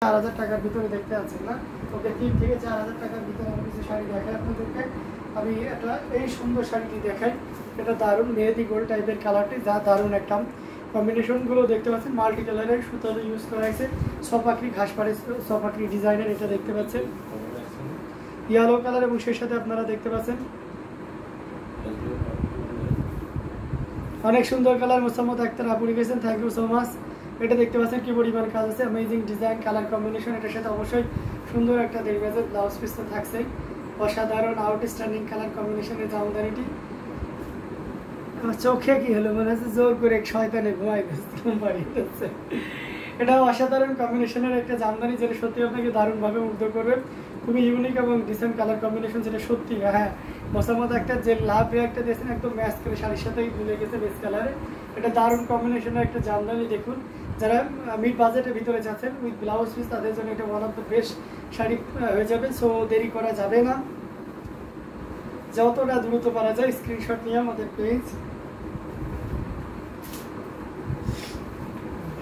4000 টাকার ভিতরে দেখতে আছেন না? ওকে 3 থেকে 4000 টাকার ভিতরে আমি কিছু শাড়ি দেখাই আপনাদেরকে। আমি এটা এই সুন্দর শাড়িটি দেখাই। এটা দারুণ মেহেদি গোল্ড টাইপের কালারটি, যা দারুণ একটা কম্বিনেশনগুলো দেখতে পাচ্ছেন। মাল্টি কালারের সুতো ইউজ করা হয়েছে, সপাকরি ঘাসপাড়ে সপাকরি ডিজাইনের এটা দেখতে পাচ্ছেন, ইয়েলো কালার এবং সেই সাথে আপনারা দেখতে পাচ্ছেন অনেক সুন্দর কালার। মোসাম্মদ আক্তার আপু লিখেছেন, থ্যাংক ইউ সো মাচ। এটা দেখতে পাচ্ছেন কি পরিমাণ কাজ আছে, অ্যামেজিং ডিজাইন কালার কম্বিনেশন। এটার সাথে অবশ্যই সুন্দর একটা দেড় ব্লাউজ পিস তো থাকছেই, অসাধারণ আউটস্ট্যান্ডিং কালার কম্বিনেশনের জামদানিটি। চোখে কি হলো, মনে হচ্ছে জোর করে শয়তানে ঘুমাই দিচ্ছে। এটা অসাধারণ কম্বিনেশনের একটা জামদানি, যেটা সত্যি আপনাকে দারুণভাবে মুগ্ধ করবে। খুবই ইউনিক এবং ডিসেন্ট কালার কম্বিনেশন, যেটা সত্যি হ্যাঁ মোসাম্মদ একটা যে লাভ রেয়ারটা দিয়েছেন একদম ম্যাচ করে শাড়ির সাথেই মিলে গেছে বেস কালারে। এটা দারুণ কম্বিনেশনের একটা জামদানি। দেখুন যারা মিড বাজেটের ভিতরে যাচ্ছেন উইথ ব্লাউজ পিস, তাদের জন্য এটা one of the best sari হয়ে যাবে। সো দেরি করা যাবে না, যতটা দ্রুত পারা যায় স্ক্রিনশট নিয়ে আমাদের পেজ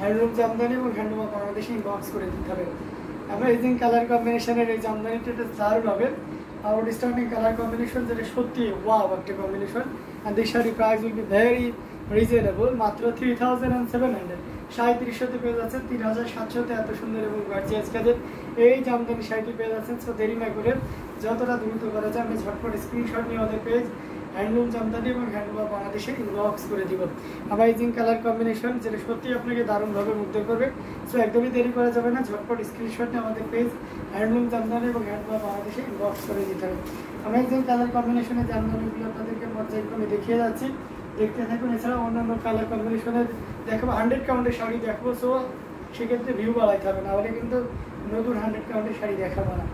হ্যান্ডলুম জামদানি এবং হ্যান্ডলুম বাংলাদেশে ইনবক্স করে দিতে হবে। অ্যামেজিং কালার কম্বিনেশনের এই জামদানিটা এটা দারুণ হবে। আউটস্ট্যান্ডিং কালার কম্বিনেশন, যেটা সত্যি ওয়াও একটা combination. And this sari price will be very reasonable, মাত্র 3700। 3700 পেয়ে যাচ্ছেন 3700 এত সুন্দর এবং গর্জিয়াস কাজের এই জামদানি শাড়িটি পেয়ে যাচ্ছেন। সো দেরি না করে যতটা দ্রুত করা যায় আমি ঝটপট স্ক্রিনশট নিয়ে আমাদের পেজ হ্যান্ডলুম জামদানি এবং হ্যান্ডলুম বাংলাদেশে ইনবক্স করে দিব। অ্যামেজিং কালার কম্বিনেশন, যেটা সত্যি আপনাকে দারুণভাবে মুগ্ধ করবে। সো একদমই দেরি করা যাবে না, ঝটপট স্ক্রিনশট নিয়ে আমাদের পেজ হ্যান্ডলুম জামদানি এবং হ্যান্ডলুম বাংলাদেশে ইনবক্স করে দিতে হবে। অ্যামেজিং কালার কম্বিনেশনের জামদানিগুলো আপনাদেরকে পর্যায়ক্রমে দেখিয়ে যাচ্ছি, দেখতে থাকুন। এছাড়া অন্যান্য কালার কম্বিনেশনের দেখাবো, 100 কাউন্টের শাড়ি দেখবো। সো সেক্ষেত্রে ভিউ বাড়াইতে হবে, নাহলে কিন্তু নতুন 100 কাউন্টের শাড়ি দেখাবো না।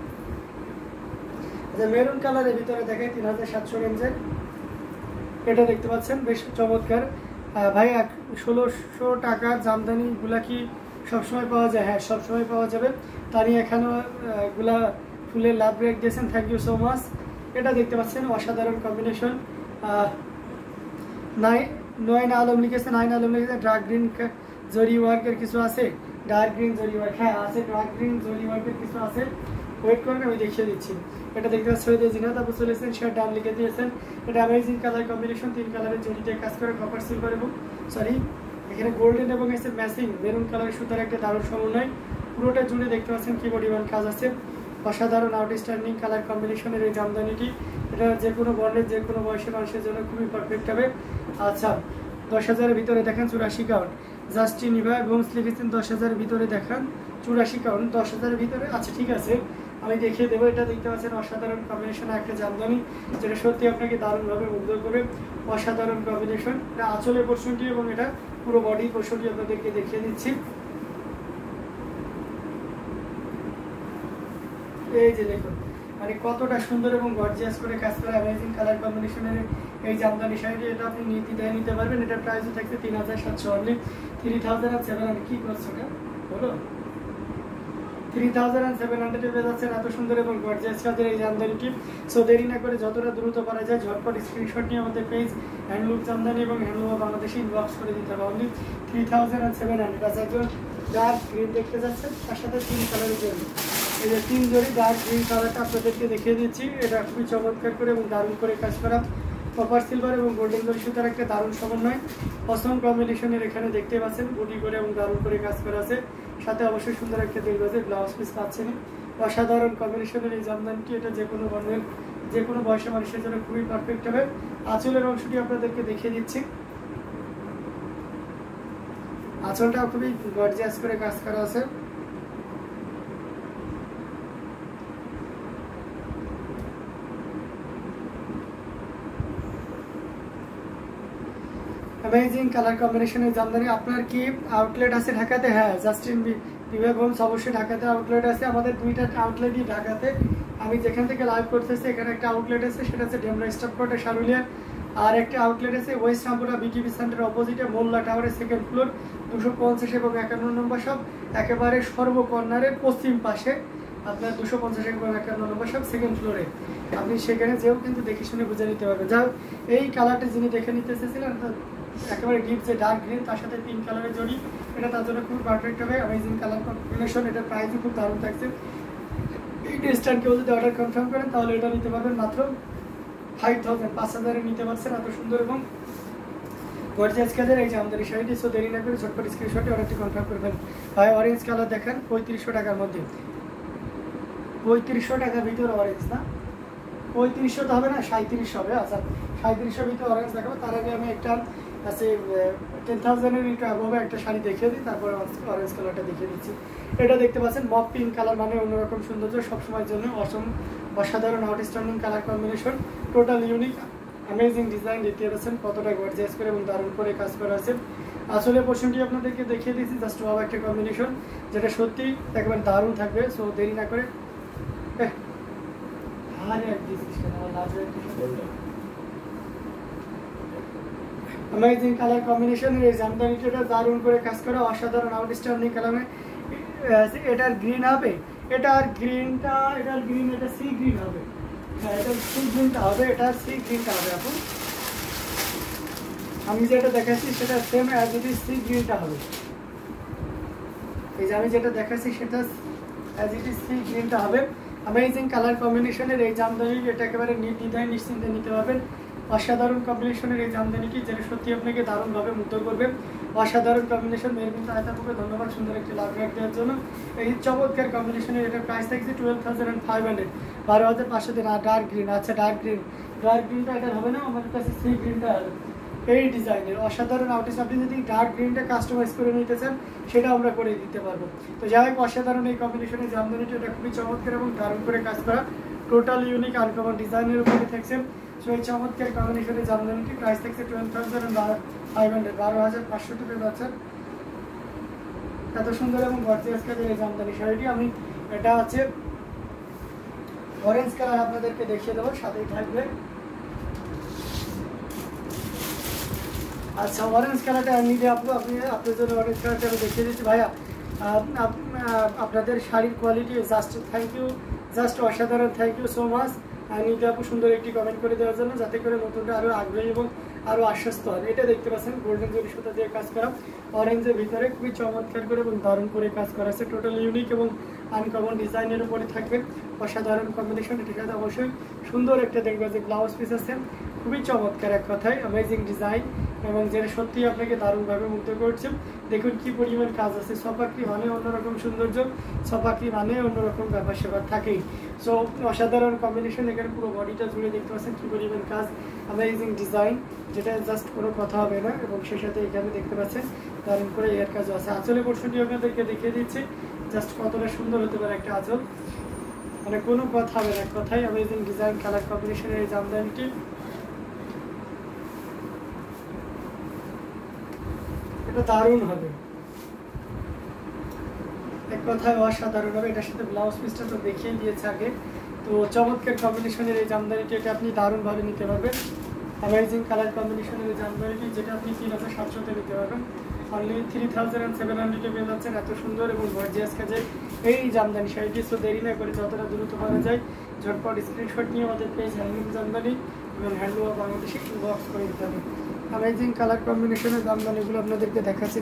আচ্ছা, মেরুন কালারের ভিতরে দেখায় 3700 রেঞ্জের। এটা দেখতে পাচ্ছেন বেশ চমৎকার। ভাই 1600 টাকার জামদানিগুলা কি সবসময় পাওয়া যায়? হ্যাঁ সবসময় পাওয়া যাবে। তারই এখানেও গুলা ফুলের লাভ রেক দিয়েছেন, থ্যাংক ইউ সো মাচ। এটা দেখতে পাচ্ছেন অসাধারণ কম্বিনেশন। নয়ন আলম লিখেছেন, ডার্ক গ্রিন জরি ওয়ার্কের কিছু আছে, ডার্ক গ্রিন জরি ওয়ার্ক হ্যাঁ আছে, ডার্ক গ্রিন জরি ওয়ার্কের কিছু আছে। ওয়েট করেন আমি দেখিয়ে দিচ্ছি। এটা দেখতে পাচ্ছেন সৈয়দ জিনাত আপু চলেছেন, শেয়ার ডান লিখে দিয়েছেন। এটা অ্যামেজিং কালার কম্বিনেশন, 3 কালারের জরিতে কাজ করে, কপার সিলভার এবং এখানে গোল্ডেন এবং এসে ম্যাচিং মেরুন কালারের সুতার একটা দারুণ সমন্বয়। পুরোটা জুড়ে দেখতে পাচ্ছেন কি পরিমাণ কাজ আছে। অসাধারণ আউটস্ট্যান্ডিং কালার কম্বিনেশনের এই জামদানিটি, এটা যে কোনো বর্ণের যে কোনো বয়সের মানুষের জন্য খুবই পারফেক্ট হবে। আচ্ছা 10,000-এর ভিতরে দেখান 84 কাউন্ট। জাস্টিন ইভা গোমস লিখেছেন 10,000-এর ভিতরে দেখান 84 কাউন্ট। 10,000-এর ভিতরে আচ্ছা ঠিক আছে, আমি দেখিয়ে দেবো। এটা দেখতে পাচ্ছেন অসাধারণ কম্বিনেশন একটা জামদানি, যেটা সত্যি আপনাকে দারুণভাবে মুগ্ধ করবে। অসাধারণ কম্বিনেশন, এটা আঁচলের পোর্শনটি এবং এটা পুরো বডি পোর্শনটি আপনাদেরকে দেখিয়ে দিচ্ছি। এই যে দেখুন মানে কতটা সুন্দর এবং গর্জিয়াস করে কাজ করা অ্যামেজিং কালার কম্বিনেশনের এই জামদানি শাড়িটি। এটা আপনি নির্দ্বিধায় নিতে পারবেন। এটার প্রাইসও থাকছে 3700 অনলি। 3700 কি করছো না বলো, 3700 পেয়ে যাচ্ছেন এত সুন্দর এবং গর্জিয়াস কাজের এই জামদানিটি। সো দেরি না করে যতটা দ্রুত করা যায় ঝটপট স্ক্রিনশট নিয়ে আমাদের পেজ হ্যান্ডলুম জামদানি এবং হ্যান্ডলুম বাংলাদেশে ইনবক্স করে দিতে হবে। অনলি 3700। আচ্ছা একজন ডার্ক গ্রিন দেখতে যাচ্ছেন, তার সাথে 3 কালারের জন্য এই যে 3 জড়ি ডার্ক গ্রিন কালারটা আপনাদেরকে দেখিয়ে দিচ্ছি। এটা খুবই চমৎকার করে এবং দারুণ করে কাজ করা, কপার সিলভার এবং গোল্ডেন জরি সুতার একটা দারুণ সমন্বয়। অসম কম্বিনেশনের এখানে দেখতে পাচ্ছেন বুটি করে এবং দারুণ করে কাজ করা আছে। সাথে অবশ্যই সুন্দর একটা দীর্ঘজের ব্লাউজ পিস পাচ্ছেন। অসাধারণ কম্বিনেশনের এই জামদানিটি, এটা যে কোনো বর্ণের যে কোনো বয়সের মানুষের জন্য খুবই পারফেক্ট হবে। আঁচলের অংশটি আপনাদেরকে দেখিয়ে দিচ্ছি। আঁচলটা খুবই গর্জিয়াস করে কাজ করা আছে। অ্যামেজিং কালার কম্বিনেশনের জামদানি। আপনার কি আউটলেট আছে ঢাকাতে? হ্যাঁ জাস্টিন বিভাগ হোমস অবশ্যই ঢাকাতে আউটলেট আছে। আমাদের 2টা আউটলেটই ঢাকাতে। আমি যেখান থেকে লাইভ করতেছি এখানে একটা আউটলেট আছে, সেটা হচ্ছে ডেমরা স্টপ কোর্টে সারুলিয়া। আর একটা আউটলেট আছে ওয়েস্ট রামপুরা বিটিভি সেন্টার অপোজিটে মোল্লা টাওয়ারের 2nd ফ্লোর 250 এবং 51 নম্বর সব একেবারে সর্বকর্নারের পশ্চিম পাশে। আপনার 250 এবং 51 নম্বর সব 2nd ফ্লোরে। আপনি সেখানে যেও কিন্তু দেখে শুনে বুঝে নিতে পারবেন। যাও এই কালারটা যিনি দেখে নিতে এসেছিলেন একেবারে ডিপ যে ডার্ক গ্রিন তার সাথে পিঙ্ক কালারের জড়ি, এটা তার জন্য খুব পারফেক্ট হবে। অ্যামেজিং কালার কম্বিনেশন, এটার প্রাইসও খুব দারুণ থাকছে। এই ড্রেসটার কেউ যদি অর্ডার কনফার্ম করেন তাহলে এটা নিতে পারবেন মাত্র 5000, 5000-এ নিতে পারছেন। এত সুন্দর এবং গর্জিয়াস কালার এই যে আমাদের শাড়িটি। সো দেরি না করে ঝটপট স্ক্রিনশটে অর্ডারটি কনফার্ম করবেন। ভাই অরেঞ্জ কালার দেখেন 3500 টাকার মধ্যে, 3500 টাকার ভিতরে অরেঞ্জ না, 3500 তো হবে না, 3700 হবে। আচ্ছা 3700 ভিতরে অরেঞ্জ দেখাবো। তার আগে আমি একটা আছে 10,000-এর একটু অ্যাবভে একটা শাড়ি দেখিয়ে দিই, তারপরে অরেঞ্জ কালারটা দেখিয়ে দিচ্ছি। এটা দেখতে পাচ্ছেন মপ পিঙ্ক কালার, মানে অন্যরকম সৌন্দর্য, সবসময়ের জন্য অসাধারণ outstanding colour combination, total unique amazing design. দেখতে পাচ্ছেন কতটা গর্জিয়াস করে এবং দারুণ করে কাজ করা আছে। আসলে পোর্শনটি আপনাদেরকে দেখিয়ে দিচ্ছি, জাস্ট ওয়াও একটা কম্বিনেশন, যেটা সত্যি একেবারে দারুণ থাকবে। সো দেরি না করে অ্যামেজিং কালার কম্বিনেশনের এই জামদানিটা দারুণ করে কাজ করা, অসাধারণ আউটস্ট্যান্ডিং কালারে। এটার গ্রিন হবে, এটার গ্রিন এটা সি গ্রিন হবে। হ্যাঁ, এটা সি গ্রিনটা হবে, এটা সি গ্রিনটা হবে। এখন আমি যেটা দেখাচ্ছি সেটা same as it is see গ্রিনটা হবে। এই যে আমি যেটা দেখাচ্ছি সেটা অ্যাজ ইট ইজ সি গ্রিনটা হবে। অ্যামেজিং কালার কম্বিনেশনের এই জামদানি, এটা একেবারে নির্দ্বিধায় নিশ্চিন্তে নিতে পারবেন। অসাধারণ কম্বিনেশনের এই জামদানিটি, যেটা সত্যি আপনাকে দারুণভাবে মুগ্ধ করবে। অসাধারণ কম্বিনেশন। মেহরবিন আয়তাপুকে ধন্যবাদ সুন্দর একটি লাভ রেট দেওয়ার জন্য। এই চমৎকার কম্বিনেশনের এটার প্রাইস থাকছে 12,500, 12,500 দিন। আর ডার্ক গ্রিন, আচ্ছা ডার্ক গ্রিনটা এটা হবে না, আমাদের কাছে সি গ্রিনটা হবে। এই ডিজাইনের অসাধারণ আউটফিট, আপনি যদি ডার্ক গ্রিনটা কাস্টমাইজ করে নিতে চান সেটা আমরা করে দিতে পারবো। তো যাই হোক, অসাধারণ এই কম্বিনেশনের জামদানিটা, এটা খুবই চমৎকার এবং দারুণ করে কাজ করা, টোটাল ইউনিক আনকমন ডিজাইনের উপরে থাকছে। সো এই চমৎকার কম্বিনেশনের জামদানিটি প্রাইস থাকছে 12,500, 12,500 টাকা যাচ্ছে। এত সুন্দর এবং গর্জিয়াস কাজের এই জামদানি শাড়িটি, আমি এটা আছে অরেঞ্জ কালার আপনাদেরকে দেখিয়ে দেবো, সাথেই থাকবে। আচ্ছা অরেঞ্জ কালারটা নিজে আপনি আপনার জন্য অরেঞ্জ কালারটা আমি দেখিয়ে দিচ্ছি। ভাইয়া আপনাদের শাড়ির quality just thank you, just অসাধারণ, থ্যাংক ইউ সো মাচ। নিজে আপু সুন্দর একটি কমেন্ট করে দেওয়ার জন্য, যাতে করে নতুনটা আরও আগ্রহী এবং আরও আশ্বস্ত হয়। এটা দেখতে পাচ্ছেন গোল্ডেন জরি সুতা দিয়ে কাজ করা, অরেঞ্জের ভিতরে খুবই চমৎকার করে এবং দারুণ করে কাজ করা আছে। টোটাল ইউনিক এবং আনকমন ডিজাইনের উপরে থাকবে, অসাধারণ কম্বিনেশন। এটির সাথে অবশ্যই সুন্দর একটা দেখবে যে ব্লাউজ পিস আছে, খুবই চমৎকার এক কথায় অ্যামেজিং ডিজাইন, এবং যেটা সত্যিই আপনাকে দারুণভাবে মুগ্ধ করছে। দেখুন কি পরিমাণ কাজ আছে। সপাকলি মানে অন্যরকম সৌন্দর্য, সপাকলি মানে অন্যরকম ব্যাপার সেবার থাকেই। সো অসাধারণ কম্বিনেশন, এখানে পুরো বডিটা জুড়ে দেখতে পাচ্ছেন কি পরিমাণ কাজ, অ্যামেজিং ডিজাইন, যেটা জাস্ট কোনো কথা হবে না। এবং সেই সাথে এখানে দেখতে পাচ্ছেন দারুণ করে এর কাজও আছে। আঁচলের পোর্শনটি আপনাদেরকে দেখিয়ে দিচ্ছি, জাস্ট কতটা সুন্দর হতে পারে একটা আঁচল, মানে কোনো কথা হবে না, কথাই অ্যামেজিং ডিজাইন কালার কম্বিনেশনের এই জামদানিটি। এটা দারুণ হবে, এক কথায় অসাধারণ হবে। এটার সাথে ব্লাউজ পিসটা তো দেখিয়ে দিয়েছে আগে। তো চমৎকার কম্বিনেশনের এই জামদানিটি, এটা আপনি দারুণভাবে নিতে পারবেন। অ্যামেজিং কালার কম্বিনেশনের এই জামদানিটি, যেটা আপনি 3,700-তে নিতে পারবেন, অনলি 3,700-এ পেয়ে যাচ্ছেন। এত সুন্দর এবং গর্জিয়াস কাজে এই জামদানি শাড়িটি। সো দেরি না করে যতটা দ্রুত পারা যায় ঝটপট স্ক্রিনশট নিয়ে আমাদের পেজ হ্যান্ডলুম জামদানি এবং হ্যান্ডলুম বাংলাদেশে ইনবক্স করে দিতে হবে। অ্যামেজিং কালার কম্বিনেশনের জামদানিগুলো আপনাদেরকে দেখাচ্ছি।